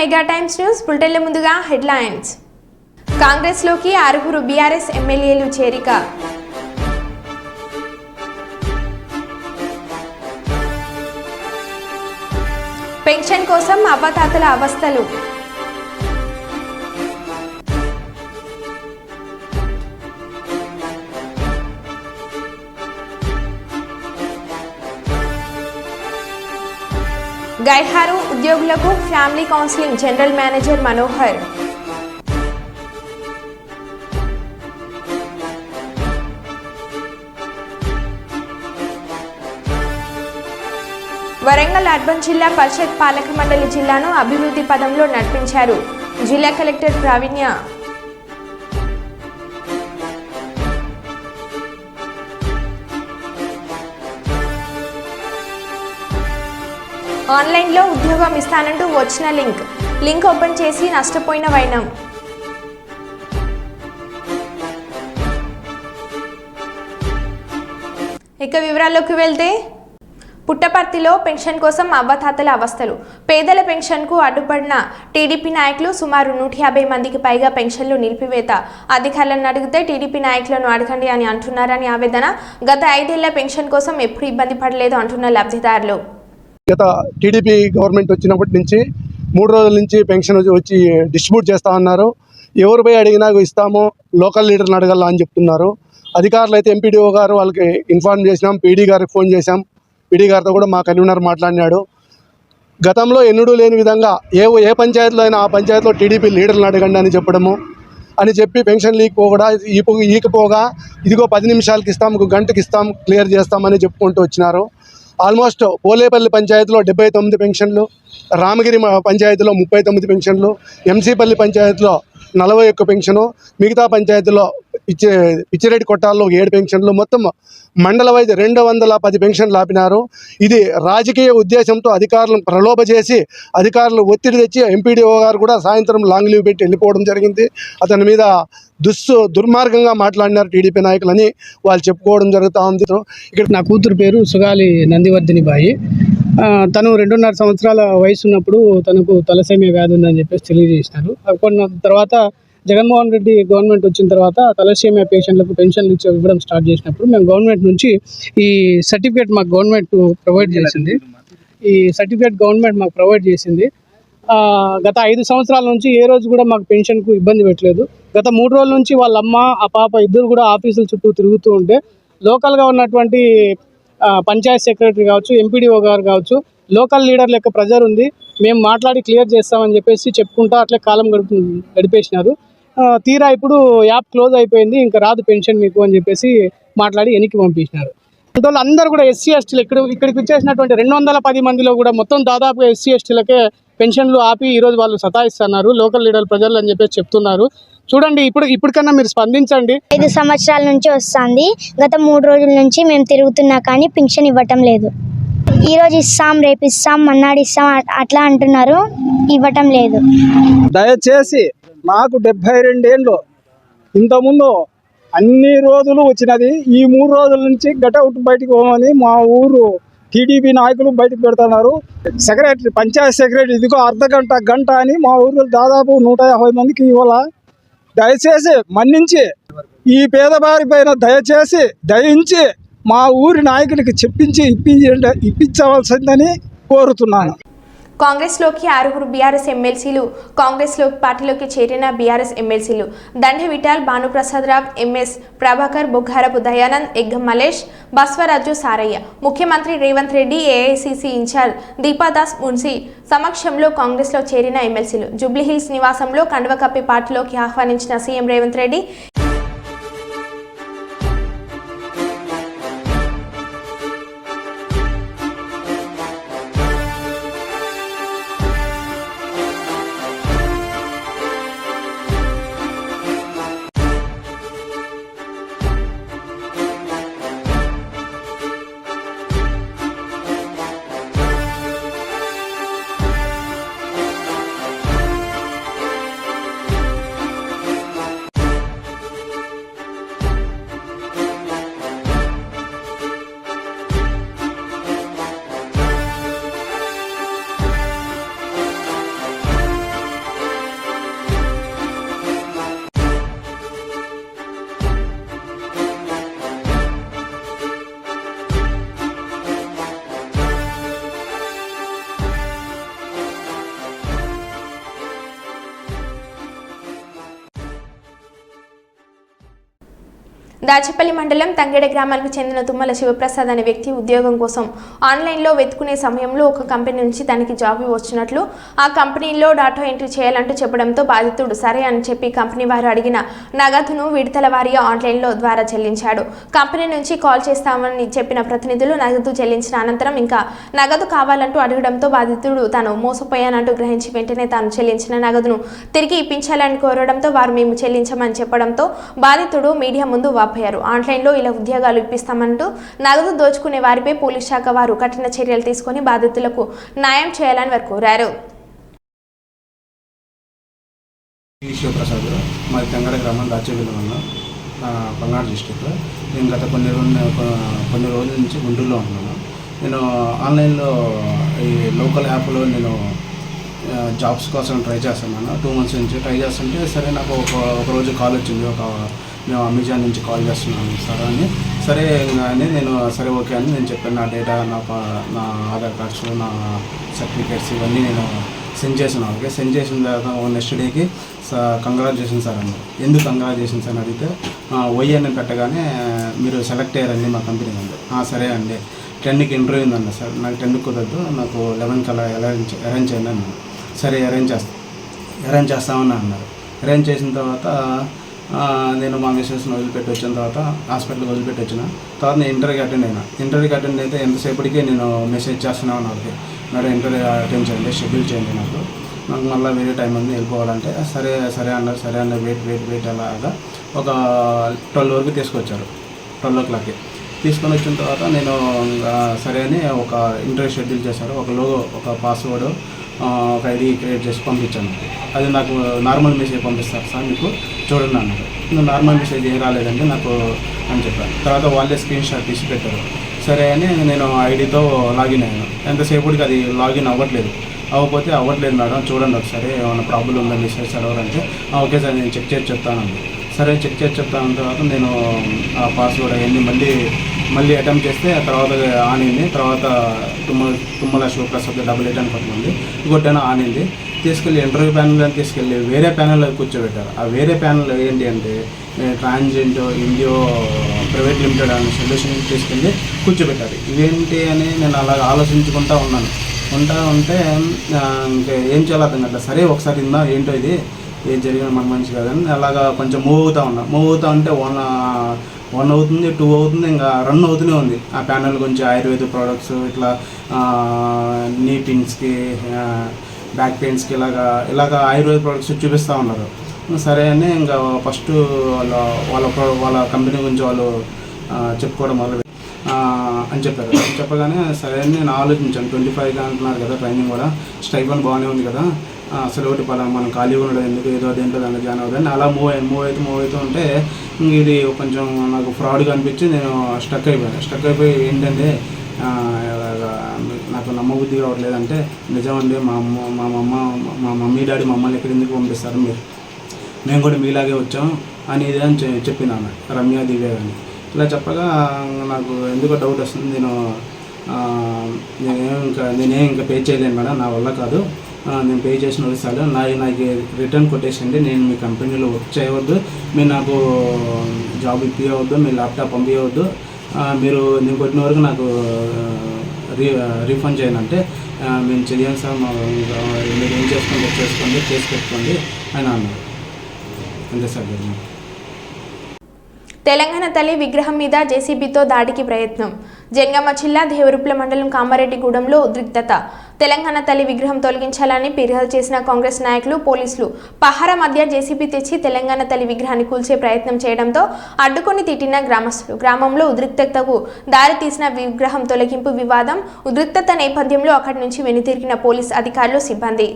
Mega times news బులెటిన్ల ముందుగా headlines. కాంగ్రెస్లోకి 6 BRS ఎమ్మెల్యేలు చేరిక. పెన్షన్ కోసం అవ్వతాతల అవస్థలు. గైర్హారు ఉద్యోగులకు family counselling general manager Manohar. Warangal urban జిల్లా పరిషత్ పాలక మండలి జిల్లాను అభివృద్ధి పదంలో నడిపించారు జిల్లా కలెక్టర్ ప్రావీణ్య. ఆన్లైన్లో ఉద్యోగం ఇస్తానంటూ వచ్చిన లింక్ ఓపెన్ చేసి నష్టపోయిన వైనం. ఇక వివరాల్లోకి వెళ్తే, పుట్టపర్తిలో పెన్షన్ కోసం అవ్వతాతల అవస్థలు. పేదల పెన్షన్కు అడ్డుపడిన టీడీపీ నాయకులు సుమారు 150 మందికి పైగా పెన్షన్లు నిలిపివేత. అధికారులను అడిగితే టీడీపీ నాయకులను అడగండి అని అంటున్నారని ఆవేదన. గత 5 ఏళ్ల పెన్షన్ కోసం ఎప్పుడు ఇబ్బంది పడలేదు అంటున్న లబ్ధిదారులు. గత టీడీపీ గవర్నమెంట్ వచ్చినప్పటి నుంచి 3 రోజుల నుంచి పెన్షన్ వచ్చి డిస్ట్రిబ్యూట్ చేస్తూ ఉన్నారు. ఎవరు పోయి అడిగినా ఇస్తాము, లోకల్ లీడర్ని అడగాల అని చెప్తున్నారు. అధికారులు అయితే ఎంపీడీఓ గారు వాళ్ళకి ఇన్ఫార్మ్ చేసినాం, పీడీ గారికి ఫోన్ చేశాం. పీడీ గారితో కూడా మా కన్వీనర్ మాట్లాడినాడు. గతంలో ఎన్నడూ లేని విధంగా ఏ పంచాయతీలో అయినా ఆ పంచాయతీలో టీడీపీ లీడర్ని అడగండి అని చెప్పడము అని చెప్పి పెన్షన్ ఈకపోగా ఇదిగో 10 నిమిషాలకి ఇస్తాం, 1 గంటకి ఇస్తాం, క్లియర్ చేస్తామని చెప్పుకుంటూ వచ్చినారు. ఆల్మోస్ట్ పోలేపల్లి పంచాయతీలో 79 పెన్షన్లు, రామగిరి పంచాయతీలో 39 పెన్షన్లు, ఎంసీపల్లి పంచాయతీలో 41 పెన్షను, మిగతా పంచాయతీలో పిచ్చిరెడ్డి కొట్టాల్లో 7 పెన్షన్లు, మొత్తం మండల వైద్య 210 పెన్షన్లు ఆపినారు. ఇది రాజకీయ ఉద్దేశంతో అధికారులను ప్రలోభ అధికారులు ఒత్తిడి తెచ్చి ఎంపీడీఓ గారు కూడా సాయంత్రం లాంగ్ లీవ్ పెట్టి వెళ్ళిపోవడం జరిగింది. అతని మీద దుర్మార్గంగా మాట్లాడినారు టీడీపీ నాయకులని వాళ్ళు చెప్పుకోవడం జరుగుతూ ఉంది. ఇక్కడ నా కూతురు పేరు సుగాలి నందివర్ధిని బాయి. తను 2.5 సంవత్సరాల వయసు ఉన్నప్పుడు తనకు తలసేమియా వ్యాధి ఉందని చెప్పేసి తెలియజేసినారు. కొన్ని తర్వాత జగన్మోహన్ రెడ్డి గవర్నమెంట్ వచ్చిన తర్వాత తలసేమియా పేషెంట్లకు పెన్షన్లు ఇవ్వడం స్టార్ట్ చేసినప్పుడు మేము గవర్నమెంట్ నుంచి ఈ సర్టిఫికేట్ మాకు గవర్నమెంట్ ప్రొవైడ్ చేసింది. గత 5 సంవత్సరాల నుంచి ఏ రోజు కూడా మాకు పెన్షన్కు ఇబ్బంది పెట్టలేదు. గత 3 రోజుల నుంచి వాళ్ళ అమ్మ ఆ పాప ఇద్దరు కూడా ఆఫీసుల చుట్టూ తిరుగుతూ ఉంటే లోకల్గా ఉన్నటువంటి పంచాయత్ సెక్రటరీ కావచ్చు, ఎంపీడీఓ గారు కావచ్చు, లోకల్ లీడర్ల యొక్క ప్రెజర్ ఉంది, మేము మాట్లాడి క్లియర్ చేస్తామని చెప్పేసి చెప్పుకుంటా అట్లే కాలం గడిపేసినారు. తీరా ఇప్పుడు యాప్ క్లోజ్ అయిపోయింది, ఇంకా రాదు పెన్షన్ మీకు అని చెప్పేసి మాట్లాడి వెనక్కి పంపించినారు. అందువల్ల అందరూ కూడా ఎస్సీ ఎస్టీలు ఇక్కడికి వచ్చేసినటువంటి 210 మందిలో కూడా మొత్తం దాదాపుగా ఎస్సీ ఎస్టీలకే పెన్షన్లు ఆపి ఈరోజు వాళ్ళు సతాయిస్తున్నారు లోకల్ లీడర్ ప్రజలు అని చెప్పేసి చెప్తున్నారు. చూడండి, ఇప్పటికన్నా మీరు స్పందించండి. 5 సంవత్సరాల నుంచి వస్తుంది. గత 3 రోజుల నుంచి మేము తిరుగుతున్నా కానీ పెన్షన్ ఇవ్వటం లేదు. ఈరోజు ఇస్తాం, రేపు ఇస్తాం, మన్నాడు ఇస్తాం అట్లా అంటున్నారు, ఇవ్వటం లేదు. దయచేసి మాకు 72 ఏళ్ళు ఇంతకుముందు అన్ని రోజులు వచ్చినది. ఈ 3 రోజుల నుంచి గటౌట్ బయటకు పోమని మా ఊరు టీడీపీ నాయకులు బయటకు పెడుతున్నారు. సెక్రటరీ, పంచాయత్ సెక్రటరీ ఇదిగో గంట అని మా ఊరిలో దాదాపు 150 మందికి ఇవ్వాల. దయచేసి మన్నించి ఈ పేదవారి పైన దయించి మా ఊరి నాయకులకి ఇప్పించవలసిందని కోరుతున్నాను. కాంగ్రెస్లోకి 6 బీఆర్ఎస్ ఎమ్మెల్సీలు. కాంగ్రెస్లో పార్టీలోకి చేరిన బీఆర్ఎస్ ఎమ్మెల్సీలు దండె విఠల్, భానుప్రసాద్ రావు, ఎంఎస్ ప్రభాకర్, బొగ్గారపు దయానంద్, ఎగ్గం మలేష్, బస్వరాజు సారయ్య. ముఖ్యమంత్రి Revanth Reddy, AICC incharge Deepa Das Mnuchin సమక్షంలో కాంగ్రెస్లో చేరిన ఎమ్మెల్సీలు. జూబ్లీహిల్స్ నివాసంలో కండువ కప్పి పార్టీలోకి ఆహ్వానించిన సీఎం రేవంత్ రెడ్డి దాచేపల్లి మండలం తంగెడ గ్రామానికి చెందిన తుమ్మల శివప్రసాద్ అనే వ్యక్తి ఉద్యోగం కోసం ఆన్లైన్లో వెతుకునే సమయంలో ఒక కంపెనీ నుంచి తనకి జాబ్ వచ్చినట్లు ఆ కంపెనీలో డాటా ఎంట్రీ చేయాలంటూ చెప్పడంతో బాధితుడు సరే అని చెప్పి కంపెనీ వారు అడిగిన నగదును విడతల వారీగా ఆన్లైన్లో ద్వారా చెల్లించాడు. కంపెనీ నుంచి కాల్ చేస్తామని చెప్పిన ప్రతినిధులు నగదు చెల్లించిన అనంతరం ఇంకా నగదు కావాలంటూ అడగడంతో బాధితుడు తాను మోసపోయానంటూ గ్రహించి వెంటనే తాను చెల్లించిన నగదును తిరిగి ఇప్పించాలని కోరడంతో వారు మేము చెల్లించమని చెప్పడంతో బాధితుడు మీడియా ముందు ఆన్లైన్లో ఇలా ఉద్యోగాలు ఇప్పిస్తామంటూ నగదు దోచుకునే వారిపై పోలీస్ శాఖ వారు కఠిన చర్యలు తీసుకుని బాధితులకు న్యాయం చేయాలని వారు కోరారు. శివప్రసాద్ మాది తంగడ గ్రామం దాచేపల్లి మండలం పల్నాడు డిస్టిక్. నేను గత కొన్ని రోజుల నుంచి గుంటూరులో ఉన్నాను. నేను ఆన్లైన్లో ఈ లోకల్ యాప్లో నేను జాబ్స్ కోసం ట్రై చేస్తున్నాను. 2 months నుంచి ట్రై చేస్తుంటే సరే నాకు ఒక రోజు కాల్ వచ్చింది. మేము అమెజాన్ నుంచి కాల్ చేస్తున్నాను సార్ అని. సరే అని నేను సరే ఓకే అని నేను చెప్పాను. నా డేటా నా ఆధార్ కార్డ్స్ నా సర్టిఫికేట్స్ ఇవన్నీ నేను సెండ్ చేసిన వాళ్ళకి. సెండ్ చేసిన తర్వాత నెక్స్ట్ డేకి కంగ్రాచులేషన్ సార్ అన్నారు. ఎందుకు కంగ్రాచులేషన్ సార్ అని అడిగితే అని పెట్టగానే మీరు సెలెక్ట్ అయ్యారండి మా కంపెనీ ఉంది. సరే అండి 10కి ఇంటర్వ్యూ ఉందన్న సార్. నాకు 10కి కుదరదు, నాకు 11కి అలా అరేంజ్ చేయండి అన్నాను. సరే అరేంజ్ చేస్తామని అన్నారు. అరేంజ్ చేసిన తర్వాత నేను మా మిస్సెస్ని వదిలిపెట్టి వచ్చిన తర్వాత హాస్పిటల్కి వదిలిపెట్టి వచ్చిన తర్వాత నేను ఇంటర్వ్యూకి అటెండ్ అయితే ఎంతసేపటికి నేను మెసేజ్ చేస్తున్నాను వాళ్ళకి, మేడం ఇంటర్వ్యూ అటెండ్ చేయండి, షెడ్యూల్ చేయండి, నాకు మళ్ళీ వేరే టైం ఉంది వెళ్ళిపోవాలంటే సరే అన్నారు వెయిట్ అలాగా ఒక 12 వరకు తీసుకొచ్చారు. 12 o'clockకి తీసుకొని వచ్చిన తర్వాత నేను సరే అని ఒక ఇంటర్వ్యూ షెడ్యూల్ చేశారు. ఒక లోగో, ఒక పాస్వర్డ్, ఒక ఐడి క్రియేట్ చేసి పంపించాను. అది నాకు నార్మల్ మెసేజ్ పంపిస్తారు సార్ మీకు చూడండి అన్నారు. నార్మల్ మెసేజ్ ఏం రాలేదండి నాకు అని చెప్పాను. తర్వాత వాళ్ళే స్క్రీన్ షాట్ తీసి పెట్టారు. సరే అని నేను ఐడితో లాగిన్ అయ్యాను. ఎంతసేపటికి అది లాగిన్ అవ్వట్లేదు మేడం, చూడండి ఒకసారి ఏమైనా ప్రాబ్లం ఉందా మెసేజ్ చదవాలంటే ఓకే సార్ నేను చెక్ చేసి చెప్తానండి. సరే చెక్ చేసి చెప్తాను. తర్వాత నేను ఆ పాస్వర్డ్ అవన్నీ మళ్ళీ అటెంప్ట్ చేస్తే తర్వాత ఆన్ అయింది. తర్వాత తుమ్మల శివప్రసాద్ 88 అని పట్టుకుంది, ఇంకొట్టైనా ఆన్ అయింది. తీసుకెళ్ళి ఇంటర్వ్యూ ప్యానల్ అని తీసుకెళ్ళి వేరే ప్యానెల్లో కూర్చోబెట్టారు. ఆ వేరే ప్యానెల్ ఏంటి అంటే ట్రాన్జెంట్ ఇండియో ప్రైవేట్ లిమిటెడ్ అనే సొల్యూషన్ తీసుకెళ్ళి కూర్చోబెట్టారు. ఇదేంటి అని నేను అలా ఆలోచించుకుంటూ ఉంటే ఇంకా ఏం చేయాలో అర్థం కాదు. సరే ఒకసారి ఇందా ఏంటో ఇది ఏం జరిగినా మన మంచి కాదని అలాగా కొంచెం మూవ్ అవుతూ ఉంటే 1 అవుతుంది, 2 అవుతుంది, ఇంకా రన్ అవుతూనే ఉంది. ఆ ప్యానెల్ గురించి ఆయుర్వేద ప్రోడక్ట్స్ ఇట్లా నీ పిన్స్కి బ్యాక్ పెయిన్స్కి ఇలాగా ఆయుర్వేద ప్రోడక్ట్స్ చూపిస్తూ ఉన్నారు. సరే అని ఇంకా ఫస్ట్ వాళ్ళ కంపెనీ గురించి వాళ్ళు చెప్పుకోవడం మొదలు అని చెప్పగానే సరే అని నేను ఆలోచించాను. 25 అంటున్నారు కదా ట్రైనింగ్ కూడా, స్టైఫండ్ బాగానే ఉంది కదా, అసలు ఒకటి మనం ఖాళీ ఉండడం ఎందుకు, ఏదో దేంట్లో దాంట్లో జాయిన్ అవుతుంది. అలా మూవ్ అవుతూ ఉంటే ఇది కొంచెం నాకు ఫ్రాడ్గా అనిపించి నేను స్టక్ అయిపోయి ఏంటంటే నాకు నమ్మబుద్ధి కావట్లేదంటే నిజమండి మా మమ్మీ డాడీ మమ్మల్ని ఎక్కడ ఎందుకు పంపిస్తారు, మేము కూడా మీలాగే వచ్చాం అని ఇదే అని చెప్పినాను రమ్య దివ్య అని. ఇలా చెప్పగా నాకు ఎందుకో డౌట్ వస్తుంది. నేనేం ఇంకా పే చేయలేను మేడం, నా వల్ల కాదు, నేను పే చేసిన వస్తాను, నాకు రిటర్న్ కొట్టేసండి, నేను మీ కంపెనీలో వర్క్ చేయవద్దు, మీరు నాకు జాబ్ ఇప్పియవద్దు, మీ ల్యాప్టాప్ పంపించవద్దు, మీరు నేను కొట్టిన వరకు నాకు రీఫండ్ చేయనంటే మేము చెయ్యను సార్, మీరు ఏం చేసుకోండి కేసు పెట్టుకోండి అని అన్నారు. అంతే సార్. తెలంగాణ తల్లి విగ్రహం మీద జేసీబీతో దాడికి ప్రయత్నం. జంగమ జిల్లా దేవరుప్ల మండలం కామారెడ్డిగూడెంలో ఉద్రిక్తత. తెలంగాణ తల్లి విగ్రహం తొలగించాలని ఫిర్యాదు చేసిన కాంగ్రెస్ నాయకులు, పోలీసులు పహారా మధ్య జేసీబీ తెచ్చి తెలంగాణ తల్లి విగ్రహాన్ని కూల్చే ప్రయత్నం చేయడంతో అడ్డుకొని తిట్టిన గ్రామస్తులు. గ్రామంలో ఉద్రిక్తతకు దారితీసిన విగ్రహం తొలగింపు వివాదం. ఉద్రిక్తత నేపథ్యంలో అక్కడి నుంచి వెనుతిరిగిన పోలీస్ అధికారులు, సిబ్బంది.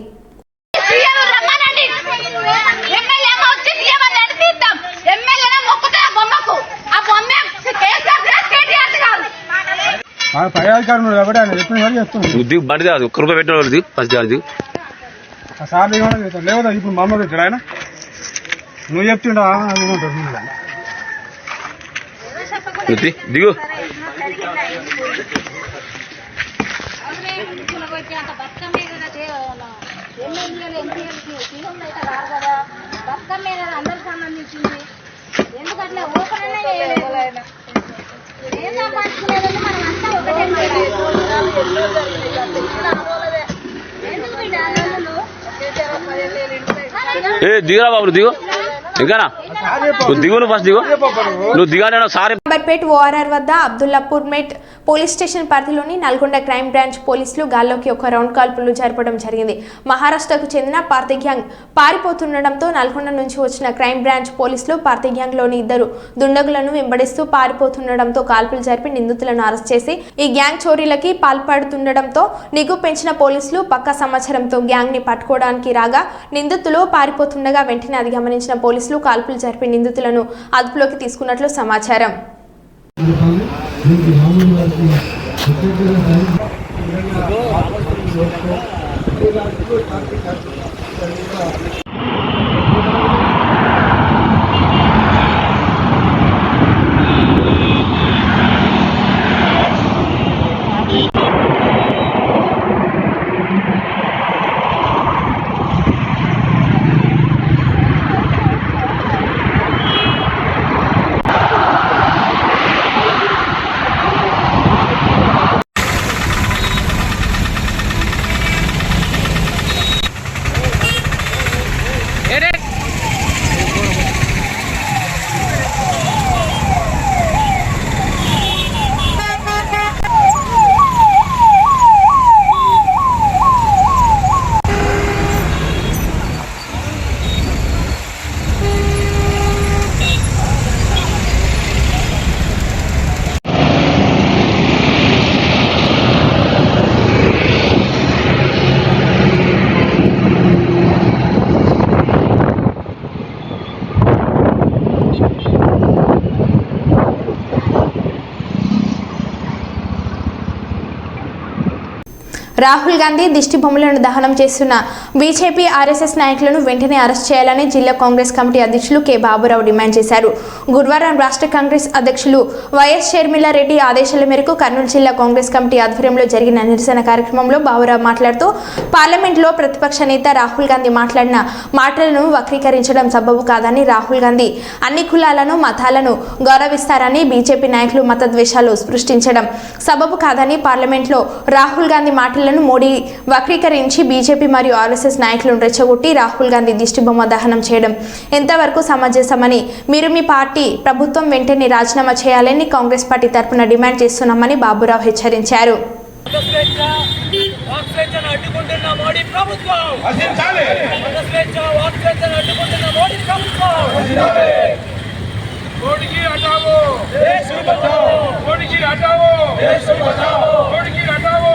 పై అధికారులు కాబట్టి ఆయన చెప్పిన వారు చెప్తున్నాడు. బండి కాదు, ఒక్క రూపాయి పెట్టిన వాళ్ళది ఫస్ట్ అది సార్ లేవదా ఇప్పుడు మా అమ్మ పెట్టాడు ఆయన, నువ్వు చెప్తుండా దిగు. అందరికి సంబంధించింది దిగురా బాబు దిగు ఇంకానా నువ్వు దిగు నువ్వు ఫస్ట్ దిగు నువ్వు దిగానే సారీ అంబర్పేట్ ఓఆర్ఆర్ వద్ద అబ్దుల్లాపూర్ మెట్ పోలీస్ స్టేషన్ పరిధిలోని నల్గొండ క్రైమ్ బ్రాంచ్ పోలీసులు గాల్లోకి ఒక రౌండ్ కాల్పులు జరపడం జరిగింది. మహారాష్ట్రకు చెందిన పార్టీ గ్యాంగ్ పారిపోతుండటంతో నల్గొండ నుంచి వచ్చిన క్రైమ్ బ్రాంచ్ పోలీసులు పార్టీ గ్యాంగ్లోని 2 దుండగులను వెంబడిస్తూ పారిపోతుండటంతో కాల్పులు జరిపి నిందితులను అరెస్ట్ చేసి ఈ గ్యాంగ్ చోరీలకి పాల్పడుతుండటంతో నిఘు పెంచిన పోలీసులు పక్కా సమాచారంతో గ్యాంగ్ ని పట్టుకోవడానికి రాగా నిందితులు పారిపోతుండగా వెంటనే అది గమనించిన పోలీసులు కాల్పులు జరిపి నిందితులను అదుపులోకి తీసుకున్నట్లు సమాచారం. రాహుల్ గాంధీ దిష్టి బొమ్మలను దహనం చేస్తున్న బీజేపీ ఆర్ఎస్ఎస్ నాయకులను వెంటనే అరెస్ట్ చేయాలని జిల్లా కాంగ్రెస్ కమిటీ అధ్యక్షులు కె బాబురావు డిమాండ్ చేశారు. గురువారం రాష్ట్ర కాంగ్రెస్ అధ్యక్షులు వైఎస్ షర్మిలారెడ్డి ఆదేశాల మేరకు కర్నూలు జిల్లా కాంగ్రెస్ కమిటీ ఆధ్వర్యంలో జరిగిన నిరసన కార్యక్రమంలో బాబురావు మాట్లాడుతూ పార్లమెంట్లో ప్రతిపక్ష నేత రాహుల్ గాంధీ మాట్లాడిన మాటలను వక్రీకరించడం సబబు కాదని, రాహుల్ గాంధీ అన్ని కులాలను మతాలను గౌరవిస్తారని, బీజేపీ నాయకులు మతద్వేషాలు సృష్టించడం సబబు కాదని, పార్లమెంట్లో రాహుల్ గాంధీ మాటలను మోడీ వక్రీకరించి బీజేపీ మరియు ఆర్ఎస్ఎస్ నాయకులను రెచ్చగొట్టి రాహుల్ గాంధీ దిష్టిబొమ్మ దహనం చేయడం ఎంతవరకు సమంజసమని, మీరు మీ పార్టీ ప్రభుత్వం వెంటనే రాజీనామా చేయాలని కాంగ్రెస్ పార్టీ తరఫున డిమాండ్ చేస్తున్నామని బాబురావు హెచ్చరించారు. मोदी जी हटाओ, देश बचाओ, मोदी जी हटाओ, देश बचाओ, मोदी जी हटाओ,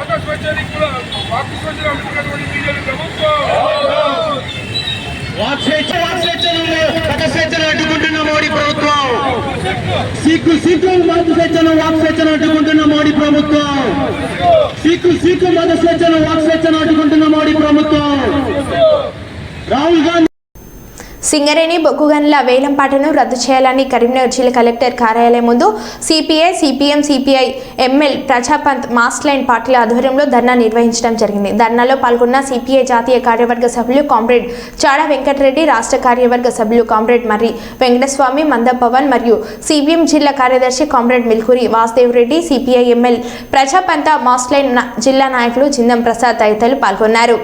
अगर स्वच्छता कुला वापस स्वच्छता अनुकुलటువంటి బీజేపీ ప్రభుత్వం వాక్స్వేచ్ఛను అడ్డుకుంటున్న మోడీ ప్రభుత్వం, సిక్కు మత స్వేచ్ఛను వాక్స్వేచ్ఛను అడ్డుకుంటున్న మోడీ ప్రభుత్వం, సిక్కు మత స్వేచ్ఛను వాక్స్వేచ్ఛను అడ్డుకుంటున్న మోడీ ప్రభుత్వం. రాహుల్ గాంధీ సింగరేణి బొగ్గు గనుల వేలంపాటను రద్దు చేయాలని కరీంనగర్ జిల్లా కలెక్టర్ కార్యాలయం ముందు CPI, CPM, CPI, ML, Prajapantha, mass line పార్టీల ఆధ్వర్యంలో ధర్నా నిర్వహించడం జరిగింది. ధర్నాలో పాల్గొన్న సిపిఐ జాతీయ కార్యవర్గ సభ్యులు కామ్రేడ్ చాడా వెంకటరెడ్డి, రాష్ట్ర కార్యవర్గ సభ్యులు కామ్రేడ్ మర్రి వెంకటస్వామి, మంద పవన్ మరియు సిపిఎం జిల్లా కార్యదర్శి comrade Milkuri Vasudev Reddy, CPI, ML, Prajapantha, mass line జిల్లా నాయకులు జిందం ప్రసాద్ తదితరులు పాల్గొన్నారు.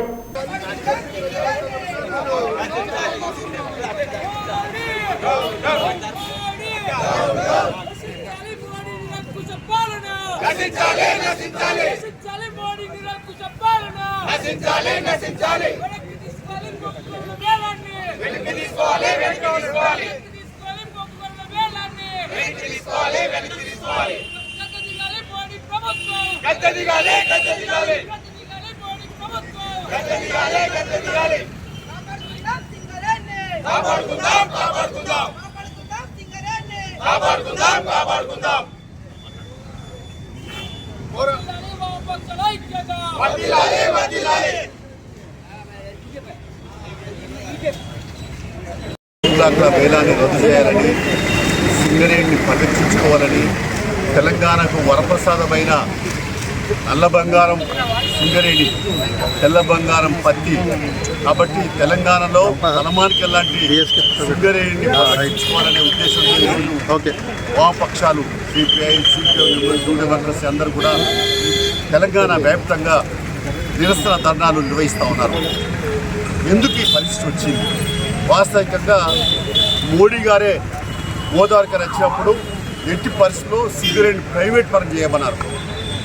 వేలాన్ని రద్దు చేయాలని, సింగరేణిని పరిరక్షించుకోవాలని, తెలంగాణకు వరప్రసాదమైన నల్ల బంగారం సింగరేణి, తెల్ల బంగారం పత్తి. కాబట్టి తెలంగాణలో తలమానికి ఎలాంటి సింగరేణిని రక్షించుకోవాలనే ఉద్దేశంతో వామపక్షాలు సిపిఐ, సిపిఐ, న్యూ డెమోక్రసీ అందరూ కూడా తెలంగాణ వ్యాప్తంగా నిరసన ధర్నాలు నిర్వహిస్తూ ఉన్నారు. ఎందుకు ఈ పరిస్థితి వచ్చింది? వాస్తవికంగా మోడీ గారే గోదావరికి వచ్చినప్పుడు ఎట్టి పరిస్థితుల్లో సింగరేణి ప్రైవేట్ పరం చేయమన్నారు.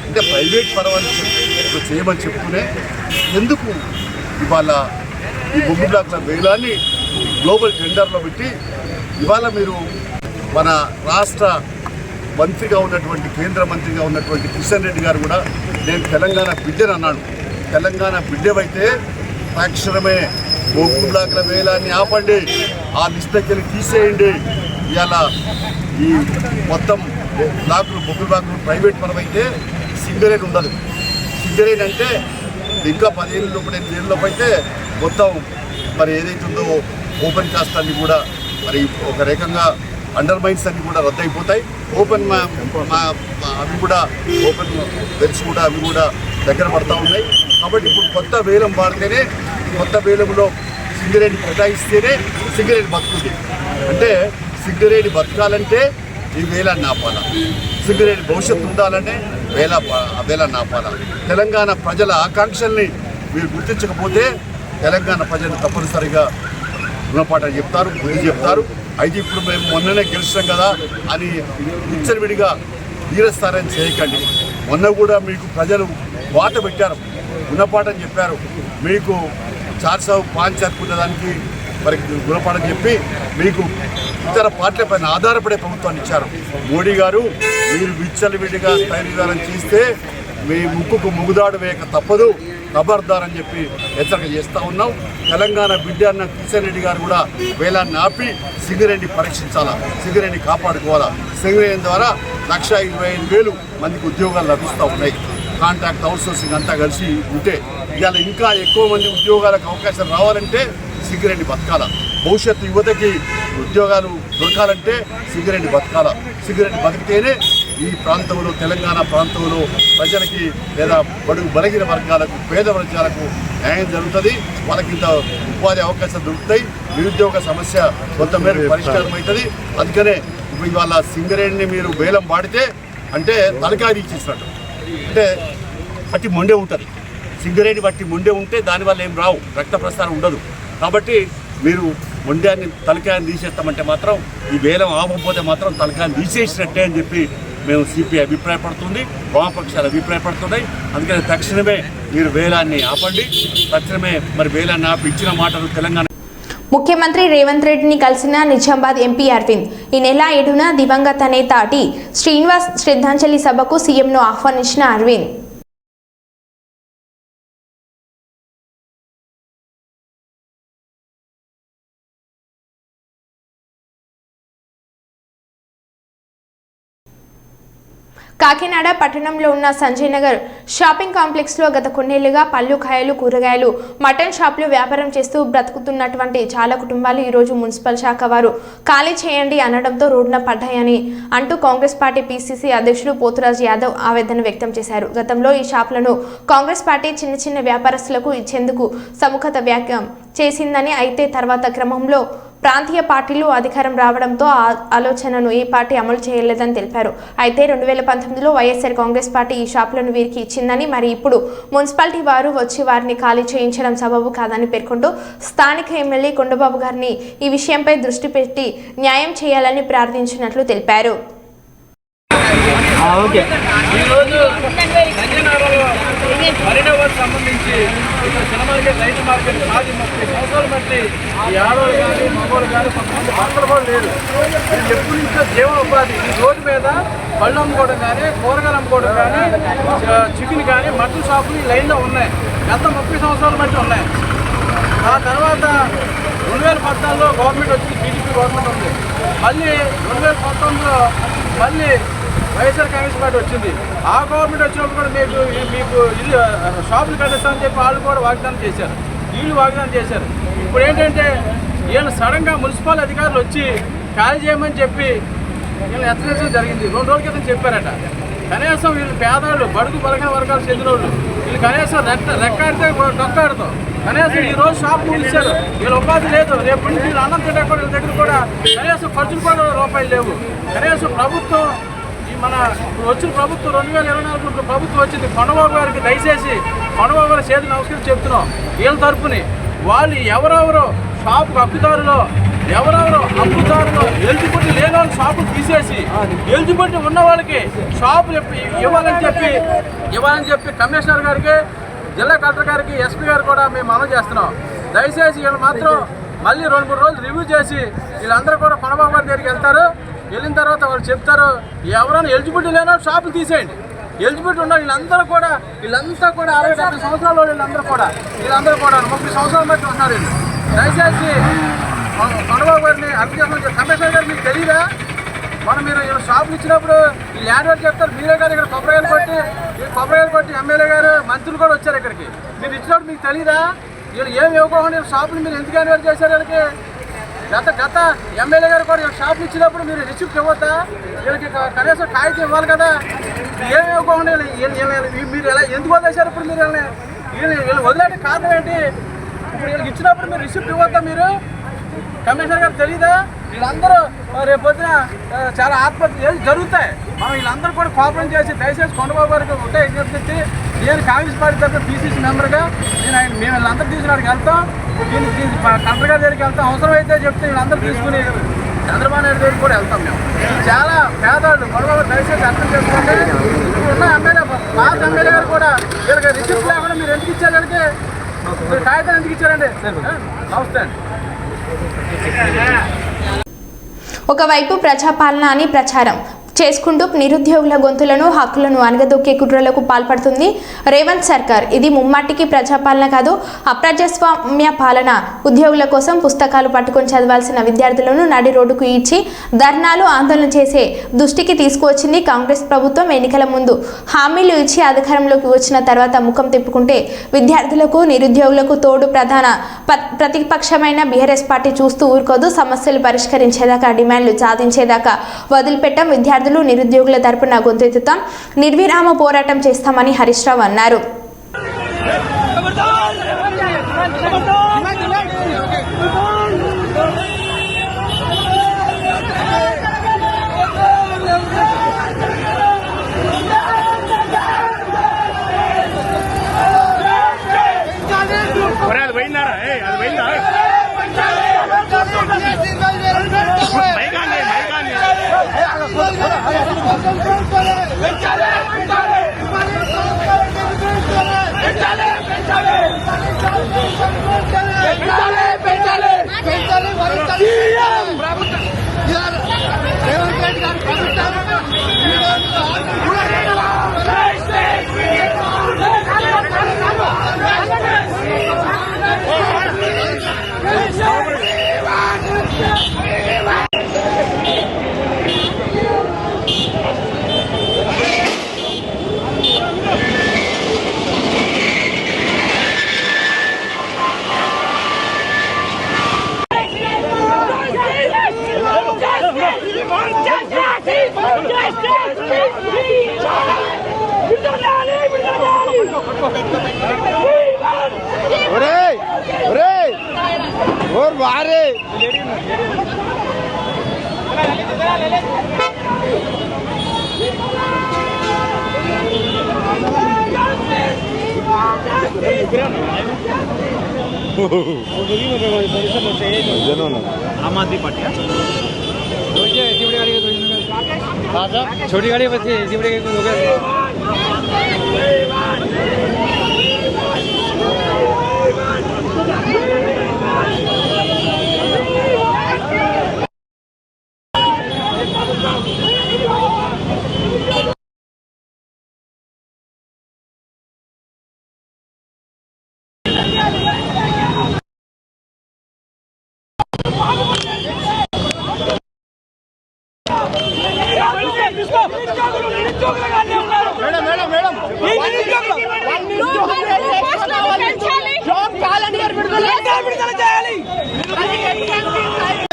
అంటే ప్రైవేట్ పరం అని చేయమని చెప్తూనే ఎందుకు ఇవాళ ఈ బొగ్గు బ్లాక్ల వేలాన్ని గ్లోబల్ టెండర్లో పెట్టి ఇవాళ మీరు మన రాష్ట్ర మంత్రిగా ఉన్నటువంటి కేంద్ర మంత్రిగా ఉన్నటువంటి కిషన్ రెడ్డి గారు కూడా నేను తెలంగాణ బిడ్డని అన్నాడు. తెలంగాణ బిడ్డవైతే తక్షణమే బొగ్గు బ్లాక్ల వేలాన్ని ఆపండి, ఆ లిస్టుకి వెళ్ళి తీసేయండి. ఇవాళ ఈ మొత్తం బ్లాకులు బొగ్గు బ్లాకులు ప్రైవేట్ పరమైతే సింగరేణి ఉండదు. సింగరేణి అంటే ఇంకా 10 ఏళ్ళ లోపు 8 ఏళ్ళ లోపు అయితే మొత్తం మరి ఏదైతే ఉందో ఓపెన్ కాస్ట్ అన్ని కూడా మరి ఒక రకంగా అండర్ మైన్స్ అన్ని కూడా రద్దయిపోతాయి. ఓపెన్ అవి కూడా ఓపెన్ వెల్స్ కూడా అవి కూడా దగ్గర పడతా ఉన్నాయి. కాబట్టి ఇప్పుడు కొత్త వేలం వాడితేనే, కొత్త వేలంలో సింగరేణి కేటాయిస్తేనే సింగరేణి బతుకుతుంది. అంటే సింగరేణి బతకాలంటే ఈ వేలాన్ని ఆపాలా, సింగరేణి భవిష్యత్తు ఉండాలంటే వేలాన్ని ఆపాలా. తెలంగాణ ప్రజల ఆకాంక్షల్ని మీరు గుర్తించకపోతే తెలంగాణ ప్రజలు తప్పనిసరిగా గుణపాఠం చెప్తారు, బుద్ధి చెప్తారు. అయితే ఇప్పుడు మేము మొన్ననే గెలిచాం కదా అని విచ్చలవిడిగా తీరస్తారని చేయకండి. మొన్న కూడా మీకు ప్రజలు వాట పెట్టారు, గుణపాఠం చెప్పారు. మీకు 405 అనుకునేదానికి మరి గుణపాఠం చెప్పి మీకు ఇతర పార్టీల పైన ఆధారపడే ప్రభుత్వాన్ని ఇచ్చారు. మోడీ గారు మీరు విచ్చలవిడిగా తయారీదారం చేస్తే మీ ముక్కుకు ముగుదాడు వేయక తప్పదు, ఖబర్దార్ అని చెప్పి హెచ్చరిక చేస్తూ ఉన్నాం. తెలంగాణ బిడ్డ అన్న కిషన్ రెడ్డి గారు కూడా వేలాన్ని ఆపి సింగరేణి పరీక్షించాలా, సింగరేణి కాపాడుకోవాలా. సింగరేణి ద్వారా 1,25,000 మందికి ఉద్యోగాలు లభిస్తూ ఉన్నాయి. కాంట్రాక్ట్ అవుట్సోర్సింగ్ అంతా కలిసి ఉంటే ఇవాళ ఇంకా ఎక్కువ మంది ఉద్యోగాలకు అవకాశం రావాలంటే సింగరేణి బతకాల. భవిష్యత్తు యువతకి ఉద్యోగాలు దొరకాలంటే సింగరేణి బతకాల. సింగరేణి బతికితేనే ఈ ప్రాంతంలో, తెలంగాణ ప్రాంతంలో ప్రజలకి లేదా బడుగు బలహీన వర్గాలకు, పేద వర్గాలకు న్యాయం జరుగుతుంది. వాళ్ళకి ఇంత ఉపాధి అవకాశాలు దొరుకుతాయి. నిరుద్యోగ సమస్య కొంతమేర పరిష్కారం అవుతుంది. అందుకనే ఇవాళ సింగరేణిని మీరు వేలం పాడితే అంటే తలకాయ తీసేసినట్టు. అంటే బట్టి మొండే ఉంటుంది, సింగరేణి బట్టి మొండే ఉంటే దానివల్ల ఏం రావు, రక్త ప్రసారం ఉండదు. కాబట్టి మీరు మొండ్యాన్ని తలకాయని తీసేస్తామంటే మాత్రం, ఈ వేలం ఆపకపోతే మాత్రం తలకాయని తీసేసినట్టే అని చెప్పి మేము సిపిఐ అభిప్రాయపడుతుంది, వామపక్షాలు అభిప్రాయపడుతున్నాయి. అందుకని తక్షణమే మీరు వేలాన్ని ఆపండి. తక్షణమే మరి వేలాన్ని ఆపి ఇచ్చిన మాటలు తెలంగాణ ముఖ్యమంత్రి రేవంత్ రెడ్డిని కలిసిన నిజామాబాద్ ఎంపీ అరవింద్. ఈ నెల 7న దివంగత నేత టి శ్రీనివాస్ శ్రద్ధాంజలి సభకు సీఎంను ఆహ్వానించిన అరవింద్ కాకినాడ పట్టణంలో ఉన్న సంజయ్ నగర్ షాపింగ్ కాంప్లెక్స్లో గత కొన్నేళ్లుగా పళ్ళు, కాయలు, కూరగాయలు, మటన్ షాపులు వ్యాపారం చేస్తూ బ్రతుకుతున్నటువంటి చాలా కుటుంబాలు ఈరోజు మున్సిపల్ శాఖ వారు ఖాళీ చేయండి అనడంతో రోడ్డున పడ్డాయని అంటూ కాంగ్రెస్ పార్టీ పీసీసీ అధ్యక్షుడు పోతురాజ్ యాదవ్ ఆవేదన వ్యక్తం చేశారు. గతంలో ఈ షాపులను కాంగ్రెస్ పార్టీ చిన్న చిన్న వ్యాపారస్తులకు ఇచ్చేందుకు సముఖత వ్యాఖ్యం చేసిందని, అయితే తర్వాత క్రమంలో ప్రాంతీయ పార్టీలు అధికారం రావడంతో ఆ ఆలోచనను ఈ పార్టీ అమలు చేయలేదని తెలిపారు. అయితే 2019లో వైఎస్ఆర్ కాంగ్రెస్ పార్టీ ఈ షాపులను వీరికి ఇచ్చిందని, మరి ఇప్పుడు మున్సిపాలిటీ వారు వచ్చి వారిని ఖాళీ చేయించడం సబబు కాదని పేర్కొంటూ స్థానిక ఎమ్మెల్యే కొండబాబు గారిని ఈ విషయంపై దృష్టి పెట్టి న్యాయం చేయాలని ప్రార్థించినట్లు తెలిపారు. సంబంధించి చిన్న మార్కెట్, రైతు మార్కెట్ 30 సంవత్సరాలు బట్టి ఈ ఆడవాళ్ళు కానీ మగవాళ్ళు కానీ కొంతమంది భర్తలు కూడా లేరు. ఇది ఎప్పటి నుంచో జీవనోపాధి. ఈ రోడ్డు మీద పళ్ళు అమ్ముకోవడం కానీ, కూరగాయలు అమ్ముకోవడం కానీ, చికెన్ కానీ, మటన్ షాపులు ఈ లైన్లో ఉన్నాయి. గత 30 సంవత్సరాల బట్టి ఉన్నాయి. ఆ తర్వాత 2014లో గవర్నమెంట్ వచ్చింది, టీడీపీ గవర్నమెంట్ ఉంది. మళ్ళీ 2019లో మళ్ళీ వైఎస్ఆర్ కాంగ్రెస్ పార్టీ వచ్చింది. ఆ గవర్నమెంట్ వచ్చినప్పుడు కూడా మీకు ఇది షాపులు కట్టిస్తామని చెప్పి వాళ్ళు కూడా వాగ్దానం చేశారు, వీళ్ళు వాగ్దానం చేశారు. ఇప్పుడు ఏంటంటే వీళ్ళు సడన్గా మున్సిపల్ అధికారులు వచ్చి ఖాళీ చేయమని చెప్పి వీళ్ళు హెచ్చరించడం జరిగింది. 2 రోజుల క్రితం చెప్పారట. కనీసం వీళ్ళు పేదవాళ్ళు బడుగు బలహీన వర్గాలు చెందినోళ్ళు వీళ్ళు కనీసం రెక్కాడితే డొక్కాడుతాం. కనీసం ఈ రోజు షాప్ ముగిస్తారు, వీళ్ళ ఉపాధి లేదు. రేపు వీళ్ళు అన్నం తింటే కూడా వీళ్ళ దగ్గర కూడా కనీసం ఖర్చులు కూడా రూపాయలు లేవు. కనీసం ప్రభుత్వం మన వచ్చిన ప్రభుత్వం 2024 ప్రభుత్వం వచ్చింది. కొండబాబు గారికి దయచేసి కొండబాబు గారి చేతులు నమస్కరించి చెప్తున్నాం. వీళ్ళ తరఫుని వాళ్ళు ఎవరెవరో షాపు హక్కుదారులో ఎవరెవరో అప్పుదారులో ఎలిజిబిలిటీ లేని వాళ్ళు షాపులు తీసేసి ఎలిజిబిలిటీ ఉన్న వాళ్ళకి షాపులు ఇవ్వాలని చెప్పి కమిషనర్ గారికి, జిల్లా కలెక్టర్ గారికి, ఎస్పీ గారు కూడా మేము మనవి చేస్తున్నాం. దయచేసి వీళ్ళు మాత్రం మళ్ళీ 2-3 రోజులు రివ్యూ చేసి వీళ్ళందరూ కూడా కొండబాబు గారి దగ్గరికి వెళ్తారు. వెళ్ళిన తర్వాత వాళ్ళు చెప్తారు ఎవరైనా ఎలిజిబిలిటీ లేనో షాపులు తీసేయండి. ఎలిజిబిలిటీ ఉన్న వీళ్ళంతా కూడా 60-70 సంవత్సరాల వీళ్ళందరూ కూడా 30 సంవత్సరాల బట్టి ఉన్నారు వీళ్ళు. దయచేసి కొండబాబు గారిని అభిజేతం కమిషనర్ గారు మీకు తెలియదా? మీరు షాపులు ఇచ్చినప్పుడు ఈ ల్యాండ్ వర్క్ చెప్తారు. మీరే కాదు ఇక్కడ కొబ్బరికాయలు కొట్టి ఎమ్మెల్యే గారు మంత్రులు కూడా వచ్చారు ఇక్కడికి. మీరు ఇచ్చినప్పుడు మీకు తెలియదా? వీళ్ళు ఏమి ఇవ్వకుండా షాపులు మీరు ఎందుకు యాన్యువల్ చేశారు? వీళ్ళకి గత ఎమ్మెల్యే గారు కూడా షాపులు ఇచ్చినప్పుడు మీరు రిసిప్ట్ ఇవ్వద్దా? వీళ్ళకి కనీసం కాగితం ఇవ్వాలి కదా. ఏమి ఇవ్వకుండా మీరు ఎలా ఎందుకు వదిలేశారు? ఇప్పుడు మీరు వీళ్ళు వదిలేట కారణం ఏంటి? ఇప్పుడు వీళ్ళకి ఇచ్చినప్పుడు మీరు రిసిప్ట్ ఇవ్వద్దా? మీరు కమిషనర్ గారు తెలీదా? వీళ్ళందరూ రేపొద్దున చాలా ఆత్మహత్యలు జరుగుతాయి. మనం వీళ్ళందరూ కూడా కోఆపరేట్ చేసి దయచేసి కొండబాబు గారికి ఉంటే విజ్ఞప్తి. నేను కాంగ్రెస్ పార్టీ తరఫున PCC మెంబర్గా మేము వీళ్ళందరూ తీసుకున్నాడికి వెళ్తాం. కలెక్టర్ గారి దగ్గరికి వెళ్తాం. అవసరమైతే చెప్తే వీళ్ళందరూ తీసుకుని చంద్రబాబు నాయుడు దగ్గరికి కూడా వెళ్తాం. మేము చాలా పేదవాళ్ళు కొండబాబు దయచేసి అర్థం చేసుకోండి. ఇప్పుడు ఉన్న ఎమ్మెల్యే పాత ఎమ్మెల్యే గారు కూడా వీళ్ళకి రిసిప్ట్ లేకుండా మీరు ఎందుకు ఇచ్చారు? వీళ్ళకి మీరు కాగితాలు ఎందుకు ఇచ్చారండి? నమస్తే అండి. ఒకవైపు ప్రజాపాలన అని ప్రచారం చేసుకుంటూ నిరుద్యోగుల గొంతులను హక్కులను అణగదొక్కే కుట్రలకు పాల్పడుతుంది రేవంత్ సర్కార్. ఇది ముమ్మాటికి ప్రజాపాలన కాదు, అప్రజాస్వామ్య పాలన. ఉద్యోగుల కోసం పుస్తకాలు పట్టుకొని చదవాల్సిన విద్యార్థులను నడి రోడ్డుకు ఈడ్చి ధర్నాలు ఆందోళన చేసే దృష్టికి తీసుకువచ్చింది కాంగ్రెస్ ప్రభుత్వం. ఎన్నికల ముందు హామీలు ఇచ్చి అధికారంలోకి వచ్చిన తర్వాత ముఖం తిప్పుకుంటే విద్యార్థులకు నిరుద్యోగులకు తోడు ప్రతిపక్షమైన బీఆర్ఎస్ పార్టీ చూస్తూ ఊరుకోదు. సమస్యలు పరిష్కరించేదాకా, డిమాండ్లు సాధించేదాకా వదిలిపెట్టం. విద్యార్థులు నిరుద్యోగుల తరపున గొంతెత్తుతాం, నిర్విరామ పోరాటం చేస్తామని హరీష్ రావు అన్నారు. और बाहरे आम आदमी पार्टी छोटी गाड़ी बची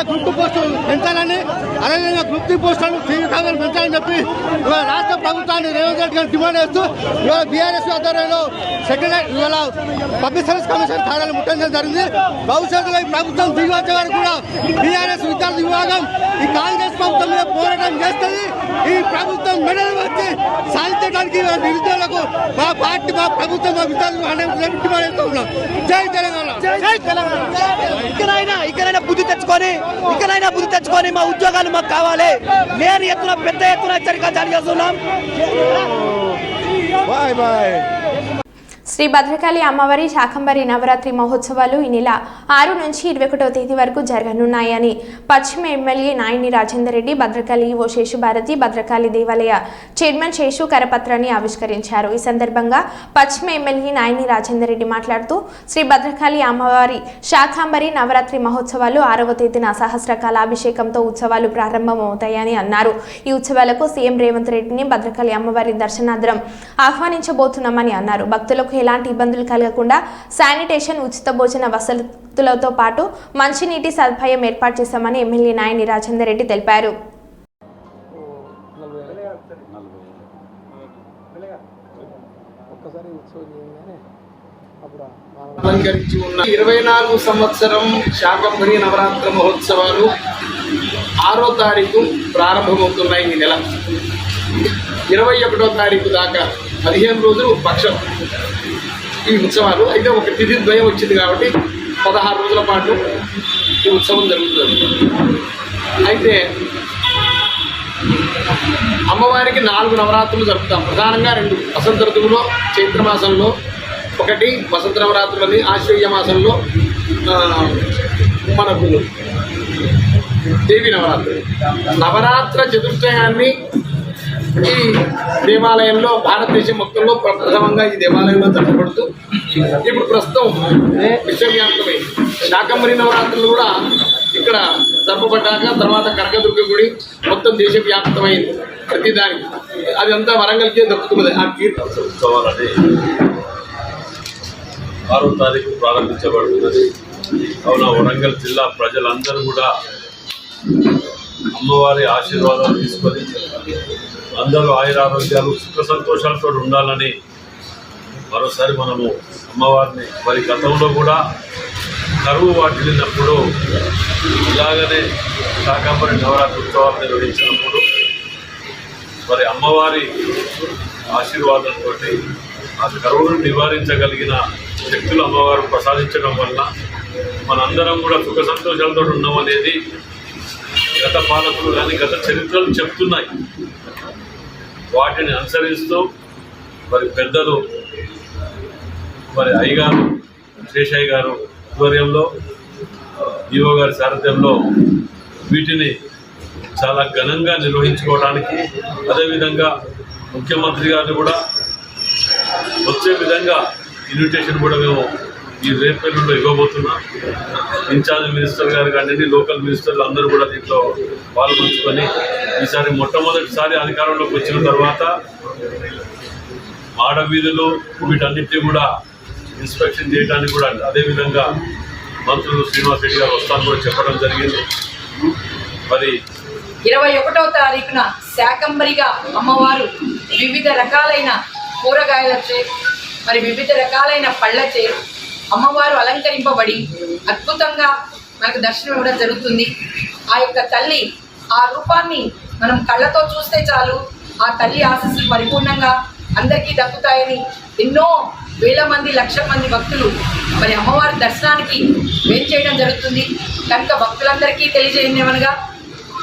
గ్రూప్ 2 పోస్టులు పెంచాలని, అదేవిధంగా గ్రూప్ 3 పోస్టులను శ్రీకాంతం పెంచాలని చెప్పి ఇవాళ రాష్ట్ర ప్రభుత్వాన్ని రేవంత్ రెడ్డి గారు డిమాండ్ చేస్తూ ఇవాళ బీఆర్ఎస్ ఆధ్వర్యంలో ఇవాళ పబ్లిక్ సర్వీస్ కమిషన్ కార్యాలయం ముట్టడించడం జరిగింది. భవిష్యత్తులో ఈ ప్రభుత్వం దిగి వచ్చే వరకు కూడా బీఆర్ఎస్ విద్యార్థి విభాగం ఈ కాంగ్రెస్ ప్రభుత్వం మీద పోరాటం చేస్తుంది. ఈ ప్రభుత్వం మెడలు వచ్చి సాధించడానికి విరుద్ధులకు మా పార్టీ, మా ప్రభుత్వం, మా విద్యార్థులు డిమాండ్ చేస్తూ ఉన్నాం. జై తెలంగాణ, జై తెలంగాణ. ఇకనైనా బుద్ధి తెచ్చుకొని మా ఉద్యోగాలు మాకు కావాలి. నేను పెద్ద ఎత్తున హెచ్చరిక జారీ చేస్తున్నాం. Bye bye. శ్రీ భద్రకాళి అమ్మవారి శాకంబరి నవరాత్రి మహోత్సవాలు ఈ నెల 6 నుంచి 21వ తేదీ వరకు జరగనున్నాయని పశ్చిమ ఎమ్మెల్యే నాయని రాజేందర్ రెడ్డి, భద్రకాళి ఓ శేషుభారతి భద్రకాళి దేవాలయ చైర్మన్ శేషు కరపత్రాన్ని ఆవిష్కరించారు. ఈ సందర్భంగా పశ్చిమ ఎమ్మెల్యే నాయని రాజేందర్ రెడ్డి మాట్లాడుతూ శ్రీ భద్రకాళి అమ్మవారి శాకంబరి నవరాత్రి మహోత్సవాలు 6వ తేదీన సహస్రకాల అభిషేకంతో ఉత్సవాలు ప్రారంభమవుతాయని అన్నారు. ఈ ఉత్సవాలకు సీఎం రేవంత్ రెడ్డిని భద్రకాళి అమ్మవారి దర్శనార్థం ఆహ్వానించబోతున్నామని అన్నారు. భక్తులకు ఎలాంటి ఇబ్బందులు కలగకుండా శానిటేషన్, ఉచిత భోజన వసతులతో పాటు మంచినీటి సదుపాయం ఏర్పాటు చేశామని ఎమ్మెల్యే నాయని రాజేందర్ రెడ్డి తెలిపారు. అలంకరించి ఉన్న 24 సంవత్సరం శాకంబరి నవరాత్రి మహోత్సవాలు 6వ తారీఖు ప్రారంభమవుతున్నాయి. ఈ నెల 21వ తారీఖు దాకా 15 రోజులు పక్షం ఈ ఉత్సవాలు. అయితే ఒక తిథి ద్వయం వచ్చింది కాబట్టి 16 రోజుల పాటు ఈ ఉత్సవం జరుగుతుంది. అయితే అమ్మవారికి 4 నవరాత్రులు జరుపుతాం. ప్రధానంగా 2 వసంత ఋతువులో చైత్రమాసంలో, 1 వసంత నవరాత్రులని ఆశ్వయ్య మాసంలో మనకు దేవి నవరాత్రులు. నవరాత్ర చతుర్థయాన్ని ఈ దేవాలయంలో భారతదేశం మొత్తంలో ప్రథమంగా ఈ దేవాలయంలో జరపబడుతూ ఇప్పుడు ప్రస్తుతం విశ్వవ్యాప్తమై శాకంబరి నవరాత్రులు కూడా ఇక్కడ జరపబడ్డాక తర్వాత కనకదుర్గ గుడి మొత్తం దేశవ్యాప్తమైంది. ప్రతిదానికి అదంతా వరంగల్కే దక్కుతున్నది. ఆ ఉత్సవాలని 6వ తారీఖు ప్రారంభించబడుతున్నది. కావున వరంగల్ జిల్లా ప్రజలందరూ కూడా అమ్మవారి ఆశీర్వాదాలు తీసుకొని అందరూ ఆయురారోగ్యాలు, సుఖ సంతోషాలతో ఉండాలని మరోసారి మనము అమ్మవారిని, మరి గతంలో కూడా కరువు వాటిల్లినప్పుడు ఇలాగనే శాకంబరి నవరాత్రి ఉత్సవాలు నిర్వహించినప్పుడు మరి అమ్మవారి ఆశీర్వాదంతో ఆ కరువును నివారించగలిగిన శక్తులు అమ్మవారు ప్రసాదించడం వల్ల మనందరం కూడా సుఖ సంతోషాలతో ఉన్నాం అనేది గత పాలకులు కానీ గత చరిత్రలు చెప్తున్నాయి. వాటిని అనుసరిస్తూ మరి పెద్దలు, మరి అయ్యగారు శేషయ్య గారు ఆధ్వర్యంలో, ఈవో గారి సారథ్యంలో వీటిని చాలా ఘనంగా నిర్వహించుకోవడానికి, అదేవిధంగా ముఖ్యమంత్రి గారిని కూడా వచ్చే విధంగా ఇన్విటేషన్ కూడా మేము ఈ రేపల్లిలో ఇవ్వబోతున్నాం. ఇన్ఛార్జ్ మినిస్టర్ గారు కానీ లోకల్ మినిస్టర్లు అందరూ కూడా దీంట్లో పాల్గొంచుకొని ఈసారి మొట్టమొదటిసారి అధికారంలోకి వచ్చిన తర్వాత మాడ వీధులు వీటన్నిటిని కూడా ఇన్స్పెక్షన్ చేయడానికి కూడా, అదేవిధంగా మంత్రులు శ్రీనివాస్ రెడ్డి గారు వస్తాను కూడా చెప్పడం జరిగింది. మరి 21వ తారీఖున శాకంబరిగా అమ్మవారు వివిధ రకాలైన కూరగాయలచే, మరి వివిధ రకాలైన పళ్ళచే అమ్మవారు అలంకరింపబడి అద్భుతంగా మనకు దర్శనం ఇవ్వడం జరుగుతుంది. ఆ యొక్క తల్లి ఆ రూపాన్ని మనం కళ్ళతో చూస్తే చాలు, ఆ తల్లి ఆశీస్సులు పరిపూర్ణంగా అందరికీ దక్కుతాయని ఎన్నో వేల మంది, లక్షల మంది భక్తులు మరి అమ్మవారి దర్శనానికి వేంచేయడం జరుగుతుంది. కనుక భక్తులందరికీ తెలియజేయమనగా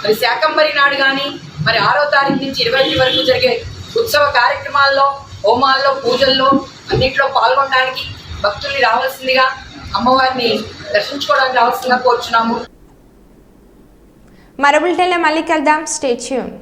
మరి శాకంబరి నాడు కానీ మరి 6వ తారీఖు నుంచి 20 వరకు జరిగే ఉత్సవ కార్యక్రమాల్లో, హోమాల్లో, పూజల్లో అన్నింటిలో పాల్గొనడానికి భక్తుల్ని రావాల్సిందిగా, అమ్మవారిని దర్శించుకోవడానికి రావాల్సిందిగా కోరుచున్నాము. మరో బులెటిన్లో మళ్ళీ కలుద్దాం. Stay tune.